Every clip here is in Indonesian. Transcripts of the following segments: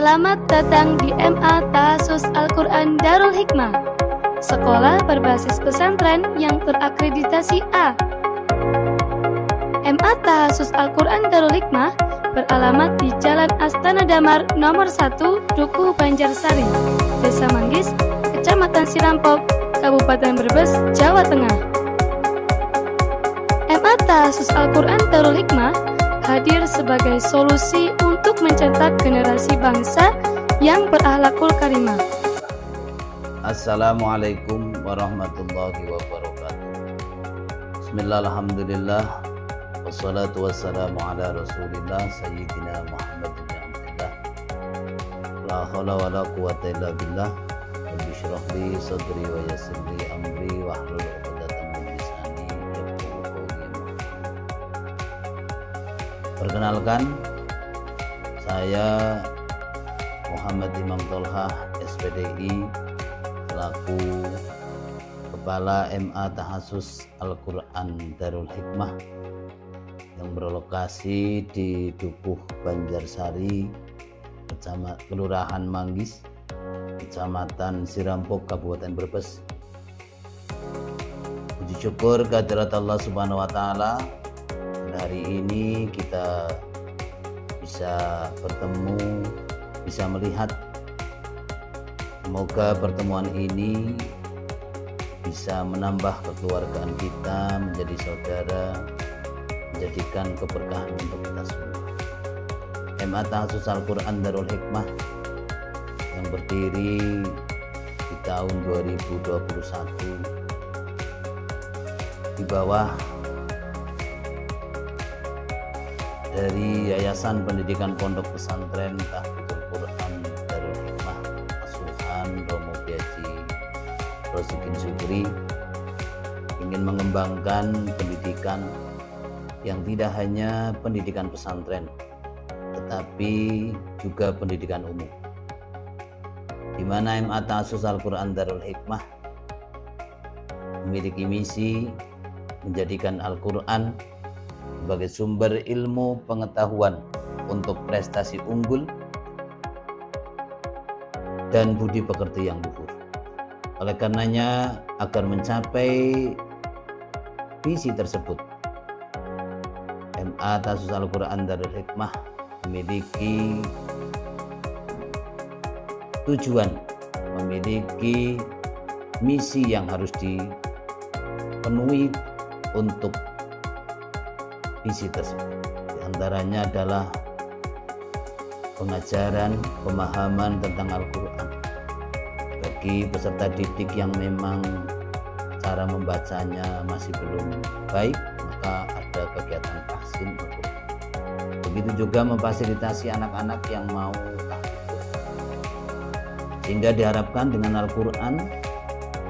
Selamat datang di MA Tahassus Al-Quran Darul Hikmah, sekolah berbasis pesantren yang terakreditasi A. MA Tahassus Al-Quran Darul Hikmah beralamat di Jalan Astana Damar nomor 1, Dukuh Banjarsari, Desa Manggis, Kecamatan Sirampok, Kabupaten Brebes, Jawa Tengah. MA Tahassus Al-Quran Darul Hikmah hadir sebagai solusi untuk mencetak generasi bangsa yang berakhlakul karimah. Assalamualaikum warahmatullahi wabarakatuh. Bismillah, alhamdulillah, wassalatu wassalamu ala rasulillah sayyidina Muhammad bin Abdillah. La hawla wa la quwata illa billah. Rabbi shrah li sadri wa yassir li amri wahlul 'uqdatam min lisani yafqahu qawli. Perkenalkan, saya Muhammad Imam Tolhah, SPDI, selaku Kepala MA Tahassus Al-Quran Darul Hikmah yang berlokasi di Dukuh Banjarsari, Kelurahan Manggis, Kecamatan Sirampok, Kabupaten Brebes. Puji syukur kehadirat Allah Subhanahu wa Ta'ala, hari ini kita bisa bertemu, bisa melihat. Semoga pertemuan ini bisa menambah kekeluargaan kita menjadi saudara, menjadikan keberkahan untuk kita semua. MA Tahassus Al-Quran Darul Hikmah yang berdiri di tahun 2021 di bawah dari Yayasan Pendidikan Pondok Pesantren Tahfidzul Quran Darul Hikmah Asuhan Romo Kiai Rosikin Syukri ingin mengembangkan pendidikan yang tidak hanya pendidikan pesantren tetapi juga pendidikan umum, di mana MA Tahassus Al-Quran Darul Hikmah memiliki misi menjadikan Al-Quran sebagai sumber ilmu pengetahuan untuk prestasi unggul dan budi pekerti yang luhur. Oleh karenanya, agar mencapai visi tersebut, MA Tahassus Al-Quran Darul Hikmah memiliki tujuan, memiliki misi yang harus dipenuhi untuk visi tersebut. Di antaranya adalah pengajaran, pemahaman tentang Al-Quran bagi peserta didik yang memang cara membacanya masih belum baik, maka ada kegiatan tahsin Al-Quran. Begitu juga memfasilitasi anak-anak yang mau tahfidzul, sehingga diharapkan dengan Al-Quran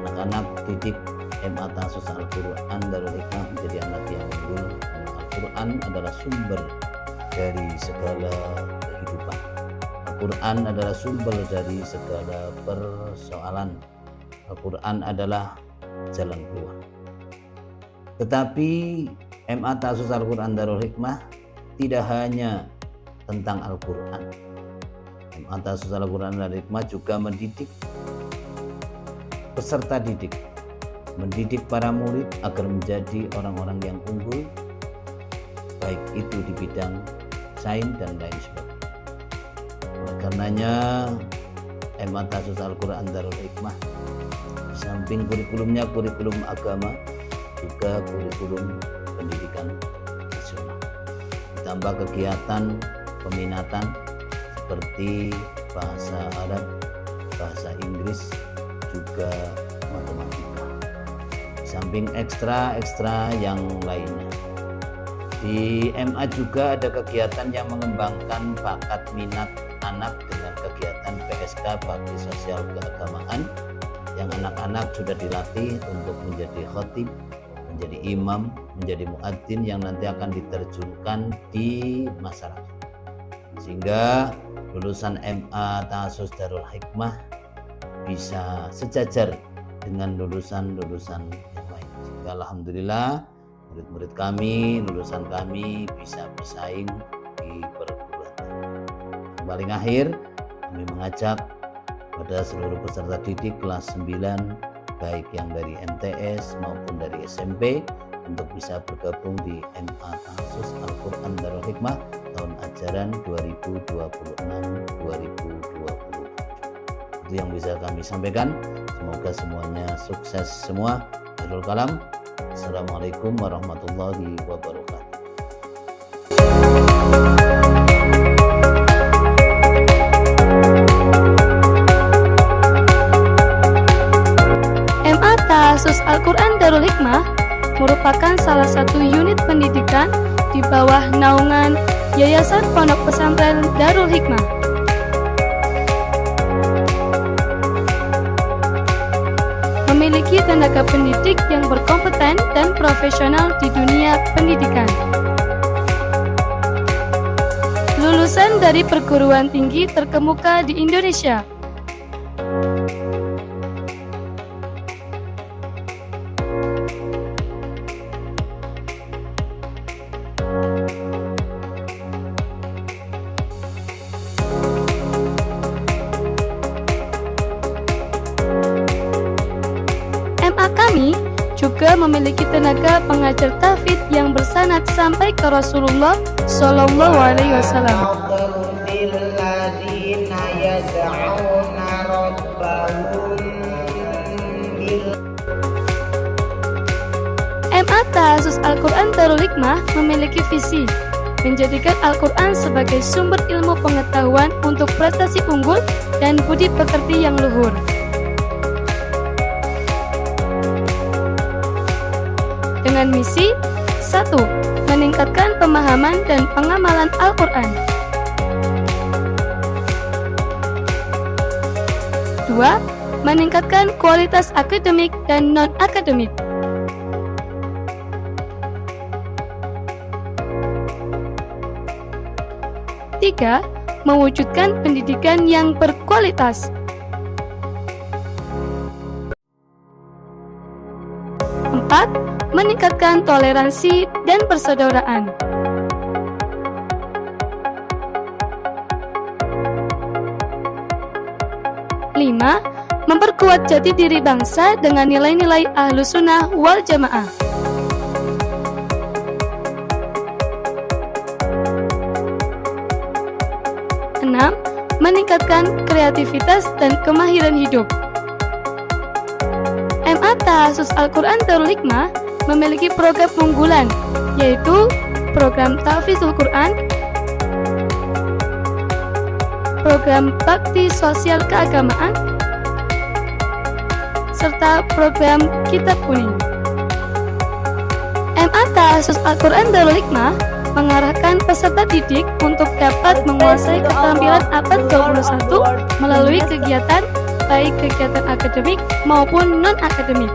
anak-anak didik MA Tahassus Al-Quran Darul Hikmah menjadi anak yang unggul. Al-Quran adalah sumber dari segala kehidupan. Al-Quran adalah sumber dari segala persoalan. Al-Quran adalah jalan keluar. Tetapi MA Tahassus Al-Quran Darul Hikmah tidak hanya tentang Al-Quran. MA Tahassus Al-Quran Darul Hikmah juga mendidik peserta didik, mendidik para murid agar menjadi orang-orang yang unggul, baik itu di bidang sains dan lain sebagainya. Oleh karenanya, MA Tahassus Al-Quran Darul Hikmah di samping kurikulumnya kurikulum agama, juga kurikulum pendidikan nasional. Ditambah kegiatan peminatan seperti bahasa Arab, bahasa Inggris, juga matematika. Di samping ekstra yang lainnya. Di MA juga ada kegiatan yang mengembangkan bakat minat anak dengan kegiatan PSK, bakti sosial keagamaan, yang anak-anak sudah dilatih untuk menjadi khatib, menjadi imam, menjadi muadzin yang nanti akan diterjunkan di masyarakat. Sehingga lulusan MA Tahassus Darul Hikmah bisa sejajar dengan lulusan-lulusan yang lain. Sehingga alhamdulillah murid-murid kami, lulusan kami bisa bersaing di perguruan tinggi. Paling akhir, Kami mengajak pada seluruh peserta didik kelas 9, baik yang dari MTS maupun dari SMP, untuk bisa bergabung di MA Tahfiz Al-Quran Darul Hikmah tahun ajaran 2026-2027. Itu yang bisa kami sampaikan. Semoga semuanya sukses semua. Akhirul kalam. Assalamualaikum warahmatullahi wabarakatuh. MA Tahfiz Al-Quran Darul Hikmah merupakan salah satu unit pendidikan di bawah naungan Yayasan Pondok Pesantren Darul Hikmah. Memiliki tenaga pendidik yang berkompeten dan profesional di dunia pendidikan. Lulusan dari perguruan tinggi terkemuka di Indonesia. MA kami juga memiliki tenaga pengajar tahfidz yang bersanad sampai ke Rasulullah Shallallahu Alaihi Wasallam. MA Tahfiz Al-Quran Darul Hikmah memiliki visi menjadikan Al-Quran sebagai sumber ilmu pengetahuan untuk prestasi unggul dan budi pekerti yang luhur. Dengan misi 1. Meningkatkan pemahaman dan pengamalan Al-Quran. 2. Meningkatkan kualitas akademik dan non-akademik. 3. Mewujudkan pendidikan yang berkualitas. 4. Meningkatkan toleransi dan persaudaraan. 5. Memperkuat jati diri bangsa dengan nilai-nilai Ahlus Sunnah wal Jamaah. 6. Meningkatkan kreativitas dan kemahiran hidup. MA Tahfiz Al-Quran Darul Hikmah memiliki program unggulan, yaitu program Tahfizul Quran, program Bakti Sosial Keagamaan, serta program Kitab Kuning. MA Tahfiz Al-Quran Darul Hikmah mengarahkan peserta didik untuk dapat menguasai keterampilan abad 21 melalui kegiatan, baik kegiatan akademik maupun non-akademik.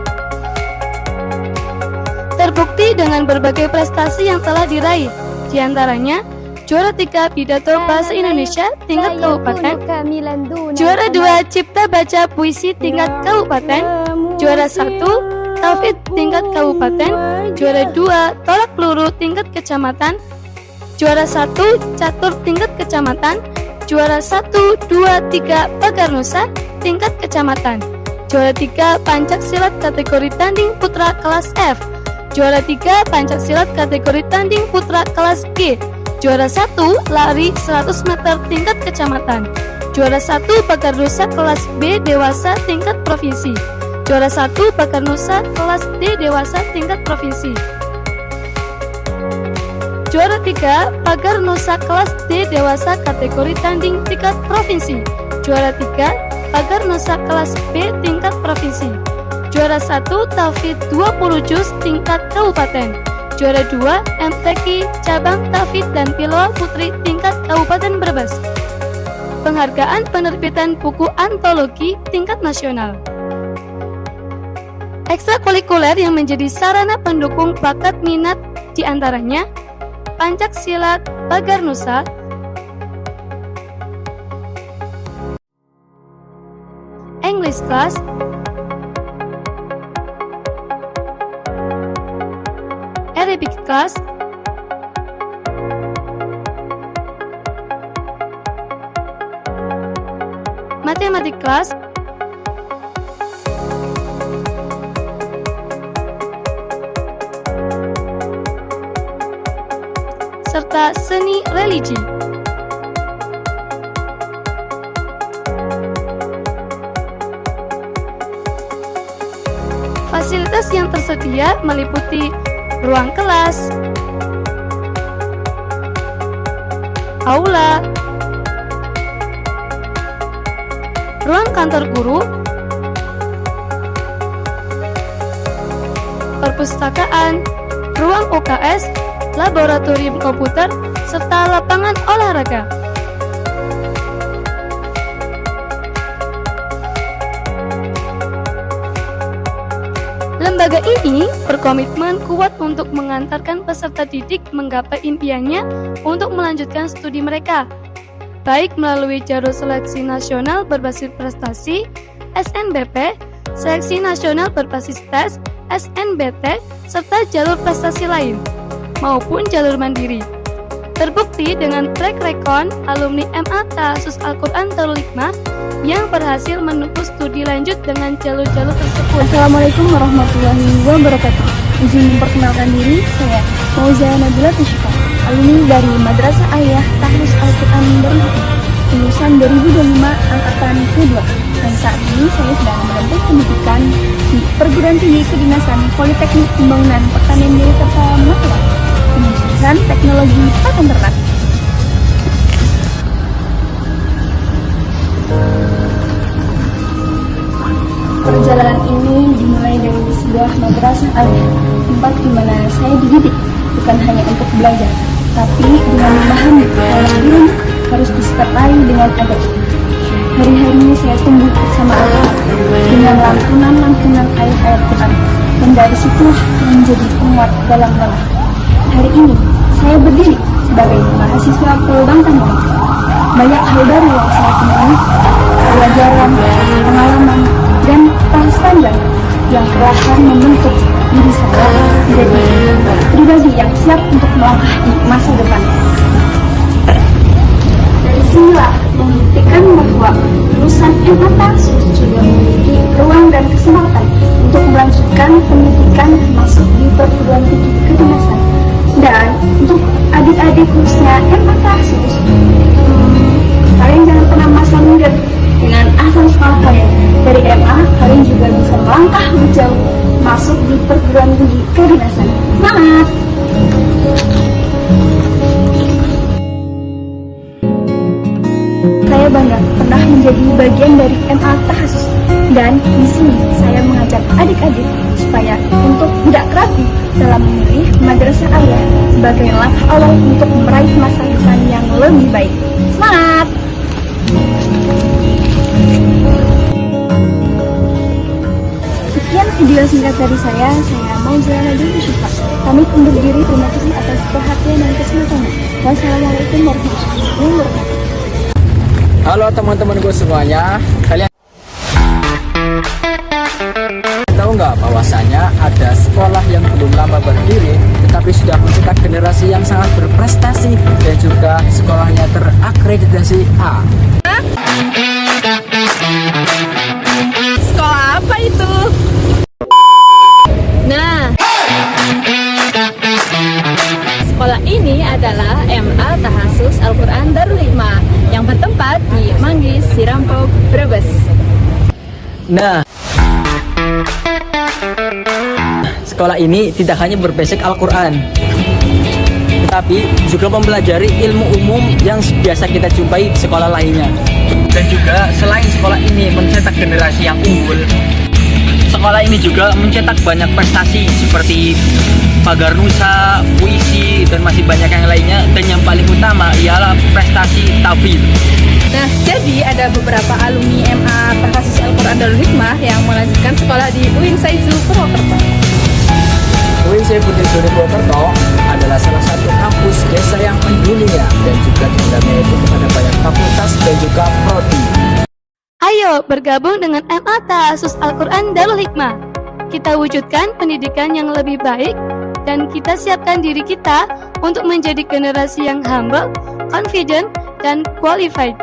Terbukti dengan berbagai prestasi yang telah diraih, diantaranya juara 3 pidato bahasa Indonesia tingkat kabupaten, juara 2 cipta baca puisi tingkat kabupaten, juara 1 tahfidz tingkat kabupaten, juara 2 tolak peluru tingkat kecamatan, juara 1 catur tingkat kecamatan, juara 1, 2, 3 pagar nusa tingkat kecamatan, juara 3 pencak silat kategori tanding putra kelas F, juara 3 pencak silat kategori tanding putra kelas G, juara 1 lari 100 meter tingkat kecamatan, juara 1 pagar nusa kelas B dewasa tingkat provinsi, juara 1 pagar nusa kelas D dewasa tingkat provinsi, juara 3 pagar nusa kelas D dewasa kategori tanding tingkat provinsi, juara 3 pagar nusa kelas B tingkat provinsi, juara 1 tahfidz 20 juz tingkat kabupaten, juara 2 MTQ cabang tahfidz dan tilawah putri tingkat Kabupaten Brebes. Penghargaan penerbitan buku antologi tingkat nasional. Ekstrakurikuler yang menjadi sarana pendukung bakat minat diantaranya Pancak Silat Pagar Nusa, English Class, Arabic Class, matematik kelas, serta seni religi. Fasilitas yang tersedia meliputi ruang kelas, aula, ruang kantor guru, perpustakaan, ruang UKS, laboratorium komputer, serta lapangan olahraga. Lembaga ini berkomitmen kuat untuk mengantarkan peserta didik menggapai impiannya untuk melanjutkan studi mereka, baik melalui jalur seleksi nasional berbasis prestasi (SNBP), seleksi nasional berbasis tes (SNBT), serta jalur prestasi lain, maupun jalur mandiri. Terbukti dengan track record alumni MA Tahasus Al-Quran Darul Hikmah yang berhasil menempuh studi lanjut dengan jalur-jalur tersebut. Assalamualaikum warahmatullahi wabarakatuh. Izin memperkenalkan diri, saya Fauzia Nabila Tushika, alumni dari Madrasah Ayah Tahus Al-Quran Darul Hikmah, lulusan 2025 angkatan kedua. Dan saat ini saya sedang menempuh pendidikan di Perguruan Tinggi Kedinasan Politeknik Pembangunan Pertanian Yogyakarta Makassar, pendidikan teknologi pakan ternak. Perjalanan ini dimulai dari sebuah madrasah aliyah, tempat di mana saya dididik bukan hanya untuk belajar, tapi dengan memahami bahwa ilmu harus disertai dengan adab. Hari-hari saya tumbuh bersama Allah dengan lantunan-lantunan ayat-ayat Quran, dan dari situ menjadi penguat dalam lelah. Hari ini saya berdiri sebagai mahasiswa Polbang Tangerang. Banyak hal baru yang saya temui, pelajaran, pengalaman, dan tahun panjang yang perlahan membentuk diri saya menjadi pribadi yang siap untuk melangkah di masa depan. Dari sinilah membuktikan bahwa lulusan MA Tahasus sudah memiliki ruang dan kesempatan untuk melanjutkan pendidikan masuk di perguruan tinggi kedinasan. Dan untuk adik-adik khususnya MA Tahasus, kalian jangan pernah masa minder. Dengan asal sekolah kalian dari MA, kalian juga bisa melangkah menjauh masuk di perguruan tinggi kedinasan. Semangat! Saya bangga pernah menjadi bagian dari MA Tahasus, dan di sini saya mengajak adik-adik supaya untuk tidak ragu dalam memilih madrasah aliyah sebagai langkah awal untuk meraih masa depan yang lebih baik. Semangat! Sekian video singkat dari saya mau jalan lagi ke Syifa. Pamit undur diri, terima kasih atas perhatian dan kesempatannya. Wassalamualaikum warahmatullahi wabarakatuh. Halo teman-temanku semuanya, kalian tahu nggak bahwasanya ada sekolah yang belum lama berdiri tetapi sudah mencetak generasi yang sangat berprestasi dan juga sekolahnya terakreditasi A. Sekolah apa itu? Nah, sekolah ini adalah MA Tahasus Al-Quran Darul Hikmah yang bertempat di Manggis, Sirampok, Brebes. Nah, sekolah ini tidak hanya berbasic Al-Quran, tetapi juga mempelajari ilmu umum yang biasa kita jumpai di sekolah lainnya. Dan juga selain sekolah ini mencetak generasi yang unggul, sekolah ini juga mencetak banyak prestasi seperti pagar nusa, puisi, dan masih banyak yang lainnya. Dan yang paling utama ialah prestasi tafsir. Nah, jadi ada beberapa alumni MA Tahasus Al-Quran Darul Hikmah yang melanjutkan sekolah di UIN Saizu Purwokerto. UIN Saizu Purwokerto adalah salah satu kampus desa yang mendunia dan juga diundangnya itu kepada banyak fakultas dan juga prodi. Ayo bergabung dengan MA Tahasus Al-Quran Darul Hikmah. Kita wujudkan pendidikan yang lebih baik dan kita siapkan diri kita untuk menjadi generasi yang humble, confident, dan qualified.